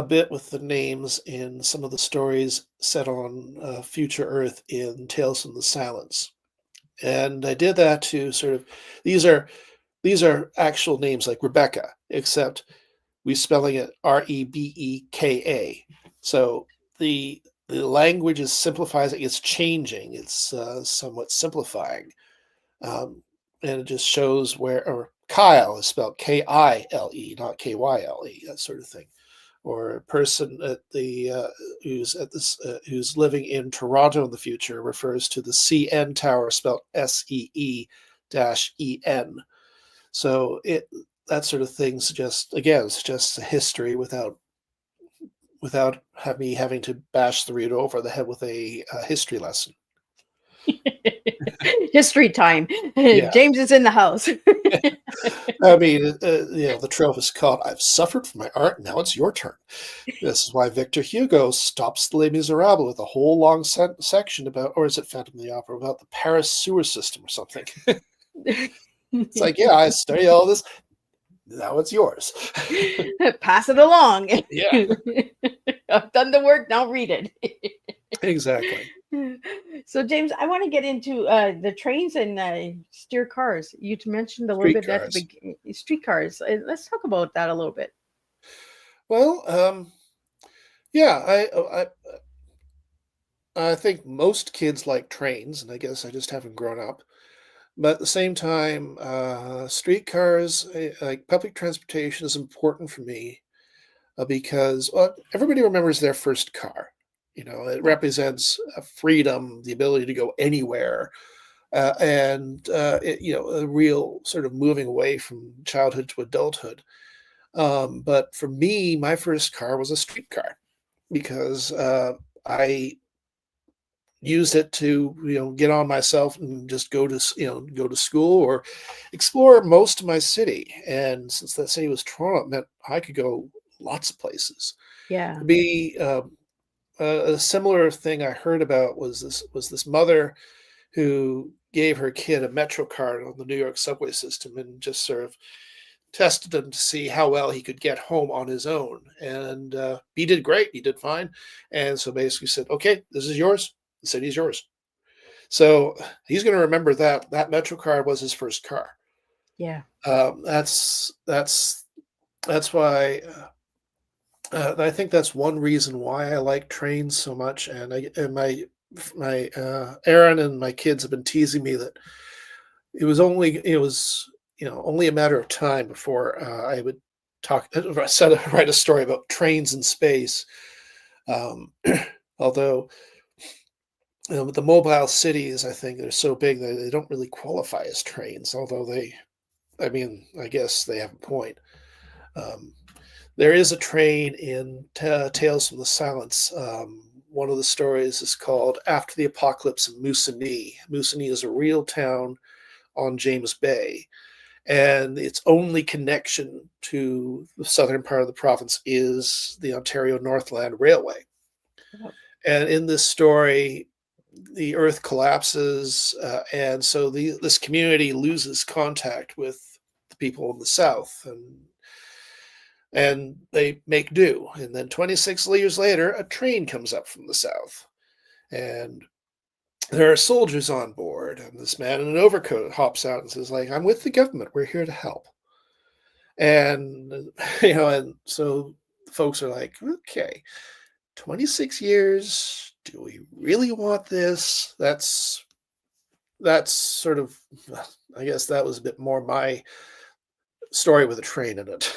bit with the names in some of the stories set on future Earth in Tales from the Silence, and I did that to sort of these are these are actual names like Rebecca, except we spelling it Rebeka. So the language is simplifying. It's changing. It's somewhat simplifying, um, and it just shows where. Or Kyle is spelled Kile, not Kyle, that sort of thing. Or a person at the who's living in Toronto in the future refers to the CN Tower spelled SEE-EN. So that sort of thing's just again, it's just a history without me having to bash the reader over the head with a history lesson. History time. Yeah, James is in the house. I mean, the trope is called "I've suffered for my art, now it's your turn." This is why Victor Hugo stops Les Miserables with a whole long section about, or is it Phantom of the Opera, about the Paris sewer system or something. It's like, yeah, I study all this. Now it's yours. Pass it along. Yeah, I've done the work. Now read it. exactly. So, James, I want to get into the trains and steer cars. You mentioned a little bit at the Streetcars. beginning, streetcars. Let's talk about that a little bit. Well, yeah, I think most kids like trains, and I guess I just haven't grown up. But at the same time, streetcars, like public transportation, is important for me because everybody remembers their first car. It Yeah. represents freedom, the ability to go anywhere, and a real sort of moving away from childhood to adulthood. But for me, my first car was a streetcar because I used it to get on myself and just go to school or explore most of my city. And since that city was Toronto, it meant I could go lots of places. Yeah. To be a similar thing I heard about was this mother who gave her kid a Metro card on the New York subway system and just sort of tested him to see how well he could get home on his own. And he did great. He did fine. And so basically said, okay, this is yours. The city's yours. So he's going to remember that Metro card was his first car. Yeah. That's why I think that's one reason why I like trains so much. And my Aaron and my kids have been teasing me that it was only a matter of time before I would write a story about trains in space. Um, although the mobile cities, I think they're so big that they don't really qualify as trains. Although I mean, I guess they have a point. Um, there is a train in Tales from the Silence. One of the stories is called "After the Apocalypse in Moosonee." Moosonee is a real town on James Bay, and its only connection to the southern part of the province is the Ontario Northland Railway. Yep. And in this story, the earth collapses, and so this community loses contact with the people in the south, and they make do. And then 26 years later, a train comes up from the south, and there are soldiers on board, and this man in an overcoat hops out and says, like, "I'm with the government. We're here to help." And and so folks are like, "Okay, 26 years. Do we really want this?" That's sort of, I guess that was a bit more my story with a train in it.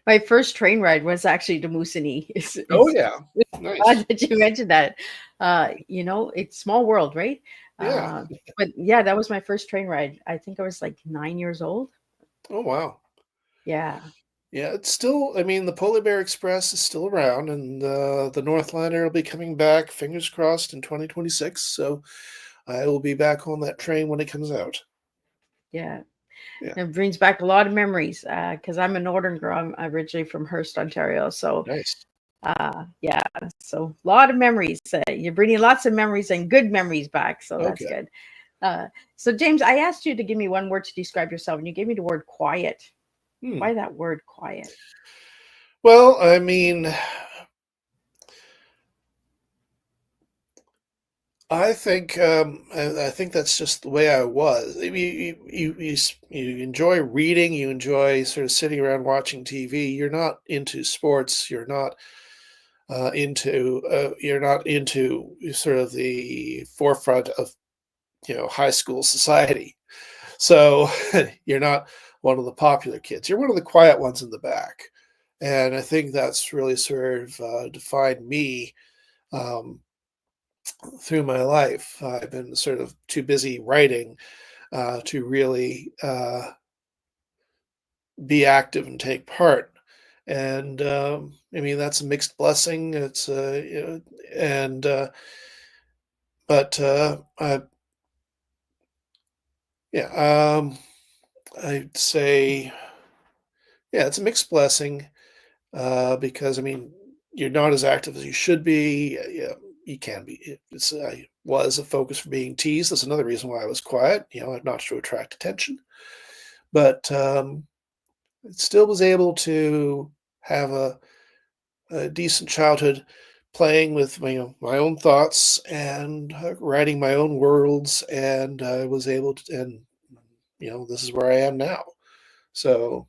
My first train ride was actually to Moosonee. Oh It's yeah, nice. odd that you mentioned that. It's small world, right? Yeah. But yeah, that was my first train ride. I think I was like 9 years old. Oh wow. Yeah. Yeah, it's still. I mean, the Polar Bear Express is still around, and the Northliner will be coming back. Fingers crossed in 2026. So I will be back on that train when it comes out. Yeah. Yeah, It brings back a lot of memories because I'm a northern girl. I'm originally from Hearst, Ontario. So, nice. yeah, so a lot of memories. You're bringing lots of memories and good memories back. So that's Okay. good. Uh, so, James, I asked you to give me one word to describe yourself, and you gave me the word quiet. Hmm. Why that word quiet? Well, I mean, I think that's just the way I was. I mean, you enjoy reading, you enjoy sort of sitting around watching TV. You're not into sports. You're not into sort of the forefront of high school society. So you're not one of the popular kids. You're one of the quiet ones in the back, and I think that's really sort of defined me. Um, Through my life. I've been sort of too busy writing to really be active and take part. And I mean, that's a mixed blessing. It's and but I, yeah, I'd say yeah, it's a mixed blessing because I mean, you're not as active as you should be. Yeah, you can be. It's I was a focus for being teased. That's another reason why I was quiet. Not to attract attention, but still was able to have a decent childhood playing with my own thoughts and writing my own worlds, and I was able to, and this is where I am now. So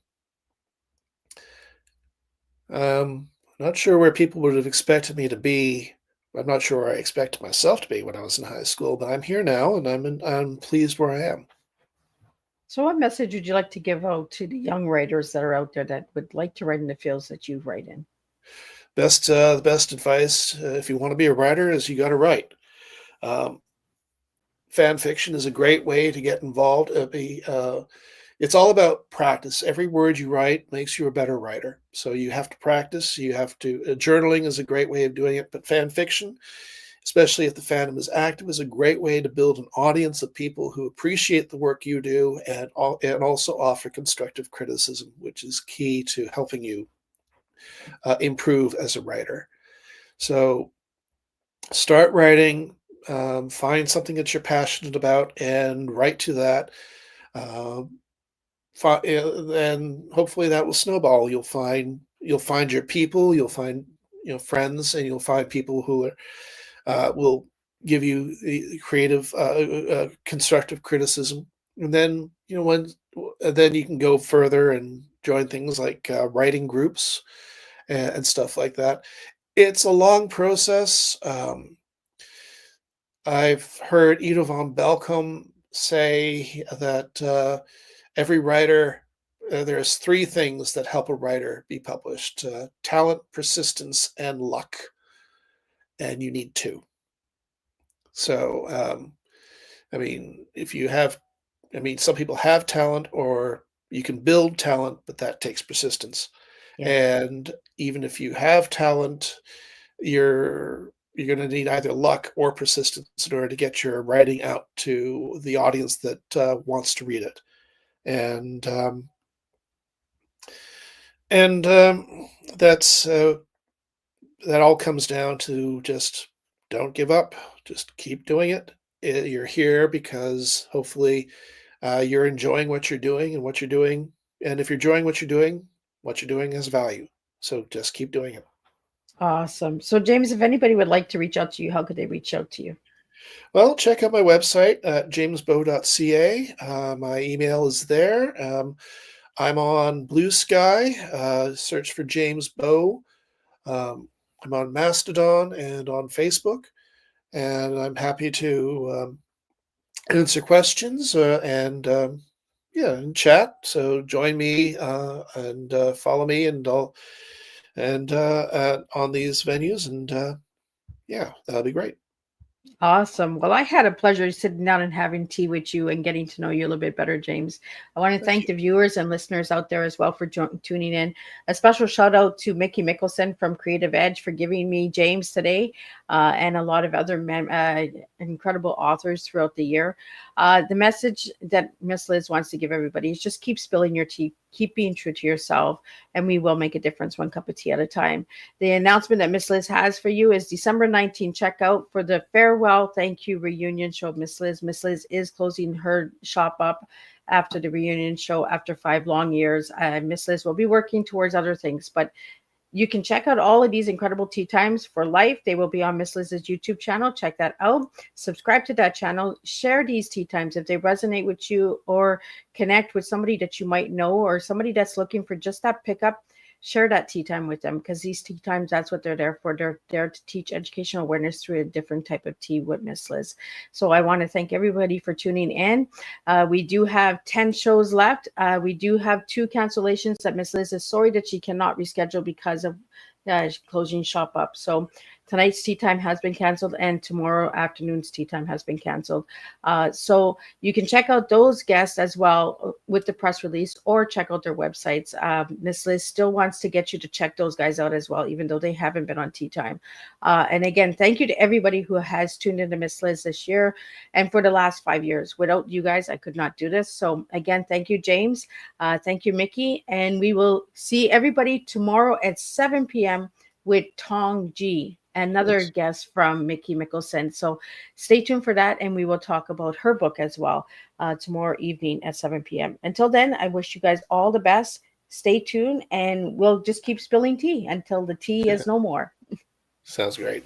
not sure where people would have expected me to be. I'm not sure where I expected myself to be when I was in high school, but I'm here now, and I'm pleased where I am. So, what message would you like to give out to the young writers that are out there that would like to write in the fields that you write in? The best advice if you want to be a writer is you got to write. Um, Fan fiction is a great way to get involved. It's all about practice. Every word you write makes you a better writer. So you have to practice. You have to. Journaling is a great way of doing it, but fan fiction, especially if the fandom is active, is a great way to build an audience of people who appreciate the work you do and also offer constructive criticism, which is key to helping you improve as a writer. So start writing. Find something that you're passionate about and write to that. Um, and hopefully that will snowball. You'll find your people. You'll find friends, and you'll find people who will give you the creative, constructive criticism. And then then you can go further and join things like writing groups and stuff like that. It's a long process. I've heard Ido von Belkom say that every writer, there's three things that help a writer be published: talent, persistence, and luck. And you need two. So, I mean, if you have, I mean, some people have talent, or you can build talent, but that takes persistence. Yeah. And even if you have talent, you're going to need either luck or persistence in order to get your writing out to the audience that wants to read it. And and that's that all comes down to just don't give up. Just keep doing it. You're here because hopefully you're enjoying what you're doing and what you're doing. And if you're enjoying what you're doing has value. So just keep doing it. Awesome. So, James, if anybody would like to reach out to you, how could they reach out to you? Well, check out my website at jamesbow.ca. My email is there. I'm on Blue Sky. Search for James Bow. Um, I'm on Mastodon and on Facebook, and I'm happy to answer questions and chat. So join me and follow me, and I'll and on these venues, and yeah, that'll be great. Awesome. Well, I had a pleasure sitting down and having tea with you and getting to know you a little bit better, James. I want to Thank thank you. the viewers and listeners out there as well for tuning in. A special shout out to Mickey Mickelson from Creative Edge for giving me James today, and a lot of other incredible authors throughout the year. The message that Miss Liz wants to give everybody is just keep spilling your tea, keep being true to yourself, and we will make a difference one cup of tea at a time. The announcement that Miss Liz has for you is December 19th. Check out for the farewell thank you reunion show of Miss Liz. Miss Liz is closing her shop up after the reunion show after 5 long years. Miss Liz will be working towards other things, but you can check out all of these incredible tea times for life. They will be on Miss Liz's YouTube channel. Check that out. Subscribe to that channel. Share these tea times if they resonate with you, or connect with somebody that you might know, or somebody that's looking for just that pickup. Share that tea time with them, because these tea times, that's what they're there for. They're there to teach educational awareness through a different type of tea with Miss Liz. So I want to thank everybody for tuning in. We do have 10 shows left. We do have 2 cancellations that Miss Liz is sorry that she cannot reschedule because of closing shop up. So tonight's tea time has been canceled, and tomorrow afternoon's tea time has been canceled. So you can check out those guests as well with the press release, or check out their websites. Miss Liz still wants to get you to check those guys out as well, even though they haven't been on tea time. And again, thank you to everybody who has tuned into Miss Liz this year and for the last 5 years. Without you guys, I could not do this. So again, thank you, James. Thank you, Mickey. And we will see everybody tomorrow at 7 p.m. with Tong Ji, another Yes. guest from Mickey Mickelson. So stay tuned for that, and we will talk about her book as well tomorrow evening at 7 p.m. Until then, I wish you guys all the best. Stay tuned, and we'll just keep spilling tea until the tea is no more. Sounds great.